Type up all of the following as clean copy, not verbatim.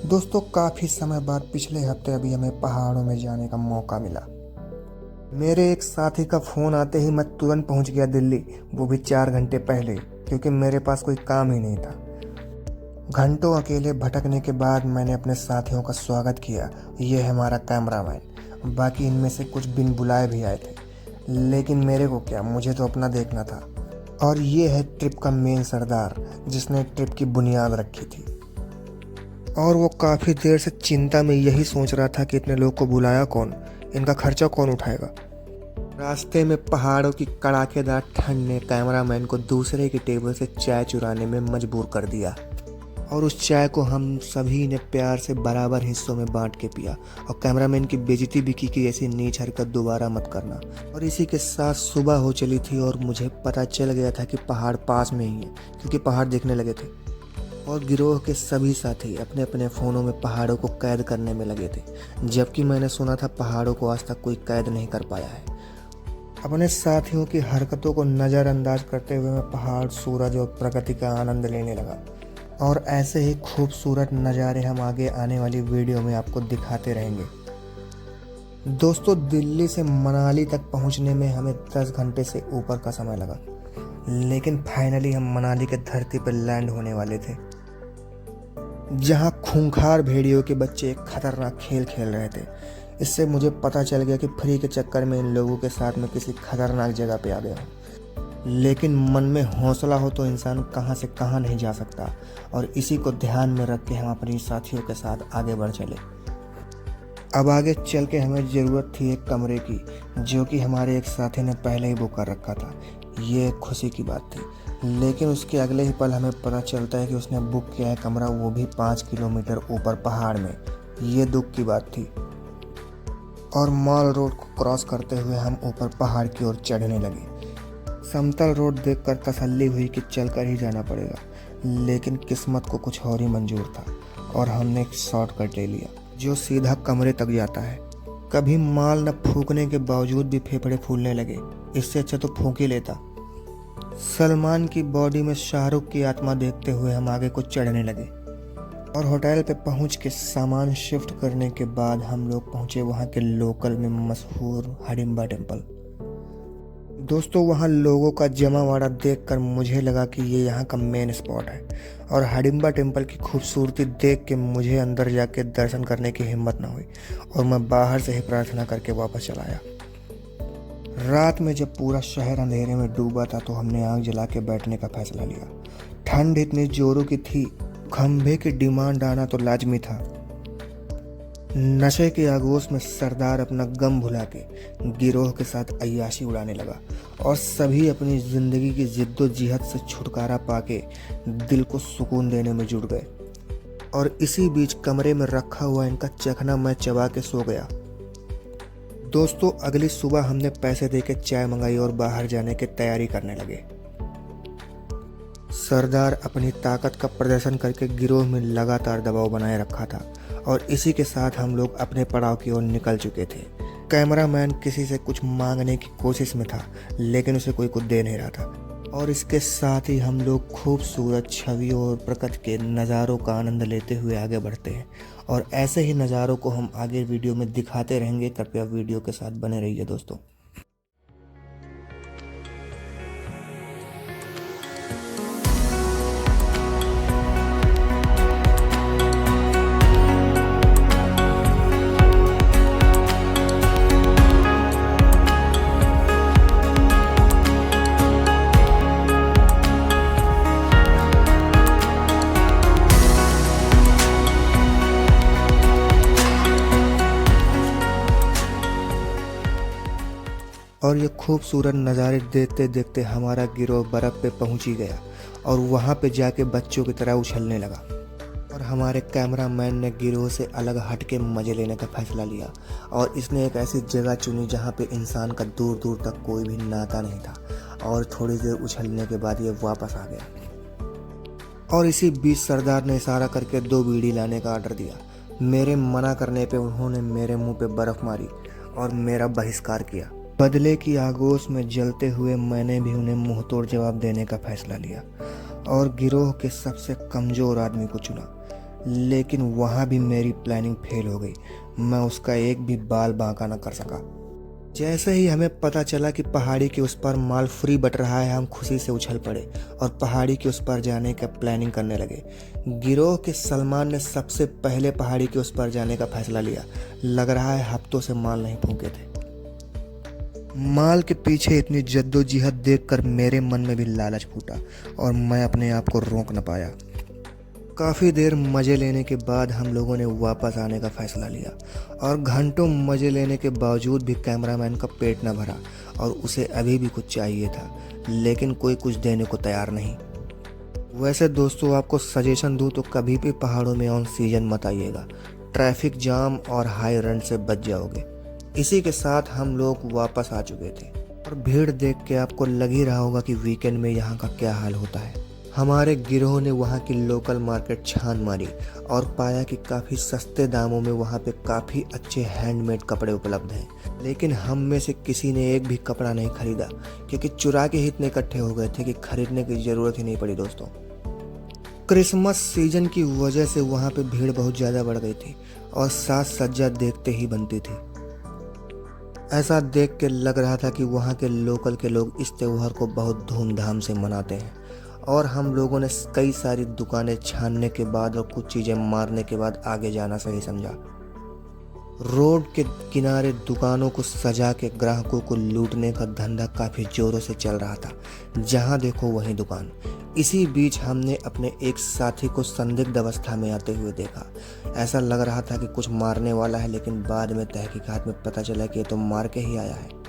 दोस्तों काफ़ी समय बाद पिछले हफ्ते अभी हमें पहाड़ों में जाने का मौका मिला। मेरे एक साथी का फ़ोन आते ही मैं तुरंत पहुंच गया दिल्ली, वो भी 4 घंटे पहले, क्योंकि मेरे पास कोई काम ही नहीं था। घंटों अकेले भटकने के बाद मैंने अपने साथियों का स्वागत किया। ये है हमारा कैमरामैन, बाकी इनमें से कुछ बिन बुलाए भी आए थे, लेकिन मेरे को क्या, मुझे तो अपना देखना था। और ये है ट्रिप का मेन सरदार, जिसने ट्रिप की बुनियाद रखी थी। और वो काफ़ी देर से चिंता में यही सोच रहा था कि इतने लोग को बुलाया कौन, इनका खर्चा कौन उठाएगा। रास्ते में पहाड़ों की कड़ाकेदार ठंड ने कैमरामैन को दूसरे की टेबल से चाय चुराने में मजबूर कर दिया, और उस चाय को हम सभी ने प्यार से बराबर हिस्सों में बांट के पिया। और कैमरामैन की बेइज्जती भी की कि ऐसी नीच हरकत दोबारा मत करना। और इसी के साथ सुबह हो चली थी और मुझे पता चल गया था कि पहाड़ पास में ही है, क्योंकि पहाड़ दिखने लगे थे। और गिरोह के सभी साथी अपने अपने फ़ोनों में पहाड़ों को कैद करने में लगे थे, जबकि मैंने सुना था पहाड़ों को आज तक कोई कैद नहीं कर पाया है। अपने साथियों की हरकतों को नज़रअंदाज करते हुए मैं पहाड़, सूरज और प्रकृति का आनंद लेने लगा। और ऐसे ही खूबसूरत नज़ारे हम आगे आने वाली वीडियो में आपको दिखाते रहेंगे। दोस्तों, दिल्ली से मनाली तक पहुंचने में हमें 10 घंटे से ऊपर का समय लगा, लेकिन फाइनली हम मनाली के धरती पर लैंड होने वाले थे, जहां खूंखार भेड़ियों के बच्चे एक खतरनाक खेल खेल रहे थे। इससे मुझे पता चल गया कि फ्री के चक्कर में इन लोगों के साथ में किसी खतरनाक जगह पे आ गया हूँ। लेकिन मन में हौसला हो तो इंसान कहाँ से कहाँ नहीं जा सकता, और इसी को ध्यान में रख के हम अपने साथियों के साथ आगे बढ़ चले। अब आगे चल के हमें ज़रूरत थी एक कमरे की, जो कि हमारे एक साथी ने पहले ही बुक कर रखा था। ये एक खुशी की बात थी, लेकिन उसके अगले ही पल हमें पता चलता है कि उसने बुक किया है कमरा, वो भी 5 किलोमीटर ऊपर पहाड़ में। ये दुख की बात थी। और मॉल रोड को क्रॉस करते हुए हम ऊपर पहाड़ की ओर चढ़ने लगे। समतल रोड देखकर तसल्ली हुई कि चलकर ही जाना पड़ेगा, लेकिन किस्मत को कुछ और ही मंजूर था, और हमने एक शॉर्टकट ले लिया जो सीधा कमरे तक जाता है। कभी माल न फूकने के बावजूद भी फेफड़े फूलने लगे, इससे अच्छा तो फूंक ही लेता। सलमान की बॉडी में शाहरुख की आत्मा देखते हुए हम आगे को चढ़ने लगे, और होटल पे पहुंच के सामान शिफ्ट करने के बाद हम लोग पहुंचे वहां के लोकल में मशहूर हडिम्बा टेम्पल। दोस्तों, वहां लोगों का जमावड़ा देखकर मुझे लगा कि ये यहाँ का मेन स्पॉट है, और हडिम्बा टेम्पल की खूबसूरती देख के मुझे अंदर जाके दर्शन करने की हिम्मत ना हुई, और मैं बाहर से ही प्रार्थना करके वापस चला आया। रात में जब पूरा शहर अंधेरे में डूबा था तो हमने आग जला के बैठने का फैसला लिया। ठंड इतनी जोरों की थी, खंभे की डिमांड आना तो लाजमी था। नशे के आगोश में सरदार अपना गम भुला के गिरोह के साथ अय्याशी उड़ाने लगा, और सभी अपनी जिंदगी की जिद्दोजहद से छुटकारा पाके दिल को सुकून देने में जुट गए। और इसी बीच कमरे में रखा हुआ इनका चखना मैं चबा के सो गया। दोस्तों, अगली सुबह हमने पैसे देके चाय मंगाई और बाहर जाने की तैयारी करने लगे। सरदार अपनी ताकत का प्रदर्शन करके गिरोह में लगातार दबाव बनाए रखा था, और इसी के साथ हम लोग अपने पड़ाव की ओर निकल चुके थे। कैमरामैन किसी से कुछ मांगने की कोशिश में था, लेकिन उसे कोई कुछ दे नहीं रहा था। और इसके साथ ही हम लोग खूबसूरत छवियों और प्रकृति के नज़ारों का आनंद लेते हुए आगे बढ़ते हैं, और ऐसे ही नज़ारों को हम आगे वीडियो में दिखाते रहेंगे। कृपया वीडियो के साथ बने रहिए दोस्तों। और ये खूबसूरत नज़ारे देखते देखते हमारा गिरोह बर्फ़ पे पहुंच ही गया, और वहां पे जाके बच्चों की तरह उछलने लगा। और हमारे कैमरामैन ने गिरोह से अलग हट के मज़े लेने का फैसला लिया, और इसने एक ऐसी जगह चुनी जहां पे इंसान का दूर दूर तक कोई भी नाता नहीं था। और थोड़ी देर उछलने के बाद ये वापस आ गया। और इसी बीच सरदार ने इशारा करके 2 बीड़ी लाने का ऑर्डर दिया। मेरे मना करने पे उन्होंने मेरे मुंह पे बर्फ़ मारी और मेरा बहिष्कार किया। बदले की आगोश में जलते हुए मैंने भी उन्हें मुंहतोड़ जवाब देने का फैसला लिया, और गिरोह के सबसे कमज़ोर आदमी को चुना, लेकिन वहाँ भी मेरी प्लानिंग फेल हो गई। मैं उसका एक भी बाल बांका न कर सका। जैसे ही हमें पता चला कि पहाड़ी के उस पार माल फ्री बट रहा है, हम खुशी से उछल पड़े और पहाड़ी के उस पार जाने का प्लानिंग करने लगे। गिरोह के सलमान ने सबसे पहले पहाड़ी के उस पार जाने का फैसला लिया। लग रहा है हफ्तों से माल नहीं फूके थे। माल के पीछे इतनी जद्दोजहद देखकर मेरे मन में भी लालच फूटा और मैं अपने आप को रोक न पाया। काफ़ी देर मज़े लेने के बाद हम लोगों ने वापस आने का फ़ैसला लिया और घंटों मज़े लेने के बावजूद भी कैमरामैन का पेट न भरा और उसे अभी भी कुछ चाहिए था, लेकिन कोई कुछ देने को तैयार नहीं। वैसे दोस्तों, आपको सजेशन दूँ तो कभी भी पहाड़ों में ऑन सीजन मत आइएगा, ट्रैफिक जाम और हाई रन से बच जाओगे। इसी के साथ हम लोग वापस आ चुके थे और भीड़ देख के आपको लग ही रहा होगा कि वीकेंड में यहाँ का क्या हाल होता है। हमारे गिरोह ने वहाँ की लोकल मार्केट छान मारी और पाया कि काफ़ी सस्ते दामों में वहाँ पे काफ़ी अच्छे हैंडमेड कपड़े उपलब्ध हैं। लेकिन हम में से किसी ने एक भी कपड़ा नहीं खरीदा, क्योंकि चुरा के ही इतने इकट्ठे हो गए थे कि खरीदने की ज़रूरत ही नहीं पड़ी। दोस्तों, क्रिसमस सीजन की वजह से वहाँ पे भीड़ बहुत ज़्यादा बढ़ गई थी और साज सज्जा देखते ही बनती थी। ऐसा देख के लग रहा था कि वहाँ के लोकल के लोग इस त्यौहार को बहुत धूमधाम से मनाते हैं। और हम लोगों ने कई सारी दुकानें छानने के बाद और कुछ चीज़ें मारने के बाद आगे जाना सही समझा। रोड के किनारे दुकानों को सजा के ग्राहकों को लूटने का धंधा काफ़ी ज़ोरों से चल रहा था। जहां देखो वहीं दुकान। इसी बीच हमने अपने एक साथी को संदिग्ध अवस्था में आते हुए देखा। ऐसा लग रहा था कि कुछ मारने वाला है, लेकिन बाद में तहकीकात में पता चला कि ये तो मार के ही आया है।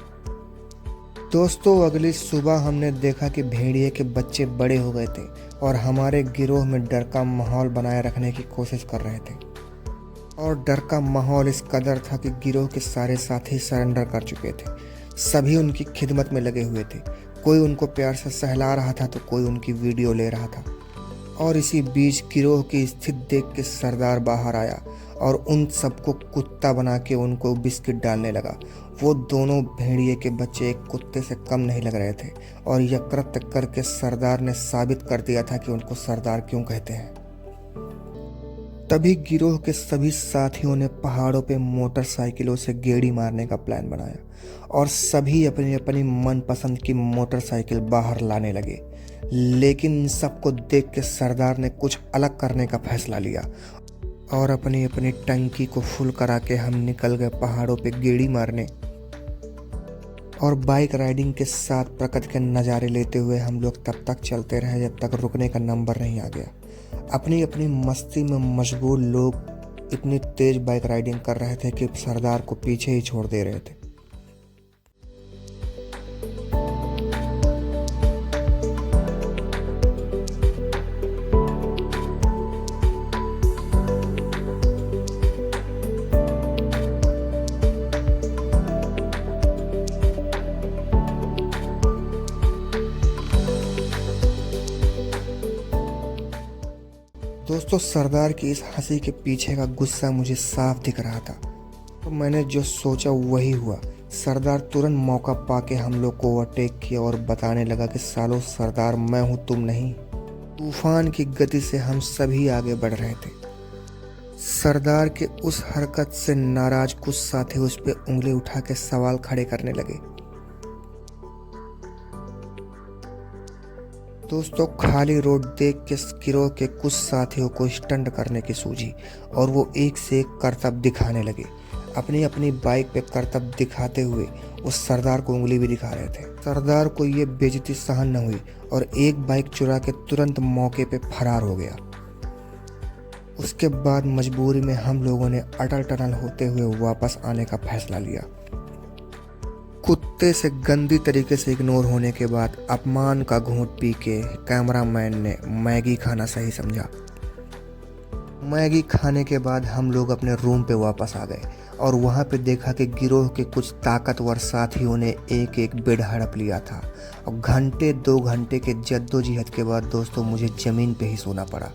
दोस्तों, अगली सुबह हमने देखा कि भेड़िए के बच्चे बड़े हो गए थे और हमारे गिरोह में डर का माहौल बनाए रखने की कोशिश कर रहे थे। और डर का माहौल इस कदर था कि गिरोह के सारे साथी सरेंडर कर चुके थे। सभी उनकी खिदमत में लगे हुए थे। कोई उनको प्यार से सहला रहा था तो कोई उनकी वीडियो ले रहा था। और इसी बीच गिरोह की स्थिति देख के सरदार बाहर आया और उन सबको कुत्ता बना के उनको बिस्किट डालने लगा। वो दोनों भेड़िए के बच्चे एक कुत्ते से कम नहीं लग रहे थे और यह कृत्य करके सरदार ने साबित कर दिया था कि उनको सरदार क्यों कहते हैं। तभी गिरोह के सभी साथियों ने पहाड़ों पे मोटरसाइकिलों से गेड़ी मारने का प्लान बनाया और सभी अपनी अपनी मनपसंद की मोटरसाइकिल बाहर लाने लगे। लेकिन इन सबको देख के सरदार ने कुछ अलग करने का फैसला लिया और अपनी अपनी टंकी को फुल करा के हम निकल गए पहाड़ों पे गेड़ी मारने। और बाइक राइडिंग के साथ प्रकृति के नज़ारे लेते हुए हम लोग तब तक चलते रहे जब तक रुकने का नंबर नहीं आ गया। अपनी अपनी मस्ती में मशगूल लोग इतनी तेज बाइक राइडिंग कर रहे थे कि सरदार को पीछे ही छोड़ दे रहे थे। दोस्तों, सरदार की इस हंसी के पीछे का गुस्सा मुझे साफ दिख रहा था। तो मैंने जो सोचा वही हुआ। सरदार तुरंत मौका पाके हम लोग को ओवरटेक किया और बताने लगा कि सालों सरदार मैं हूँ, तुम नहीं। तूफान की गति से हम सभी आगे बढ़ रहे थे। सरदार के उस हरकत से नाराज कुछ साथी उस पर उंगली उठा के सवाल खड़े करने लगे। दोस्तों, खाली रोड देख के गिरोह के कुछ साथियों को स्टंट करने की सूझी और वो एक से एक करतब दिखाने लगे। अपनी अपनी बाइक पे करतब दिखाते हुए उस सरदार को उंगली भी दिखा रहे थे। सरदार को ये बेइज्जती सहन न हुई और एक बाइक चुरा के तुरंत मौके पे फरार हो गया। उसके बाद मजबूरी में हम लोगों ने अटल टनल होते हुए वापस आने का फैसला लिया। कुत्ते से गंदी तरीके से इग्नोर होने के बाद अपमान का घूंट पी के कैमरामैन ने मैगी खाना सही समझा। मैगी खाने के बाद हम लोग अपने रूम पे वापस आ गए और वहाँ पे देखा कि गिरोह के कुछ ताकतवर साथियों ने एक एक बेड हड़प लिया था और घंटे 2 घंटे के जद्दोजहद के बाद दोस्तों मुझे ज़मीन पे ही सोना पड़ा।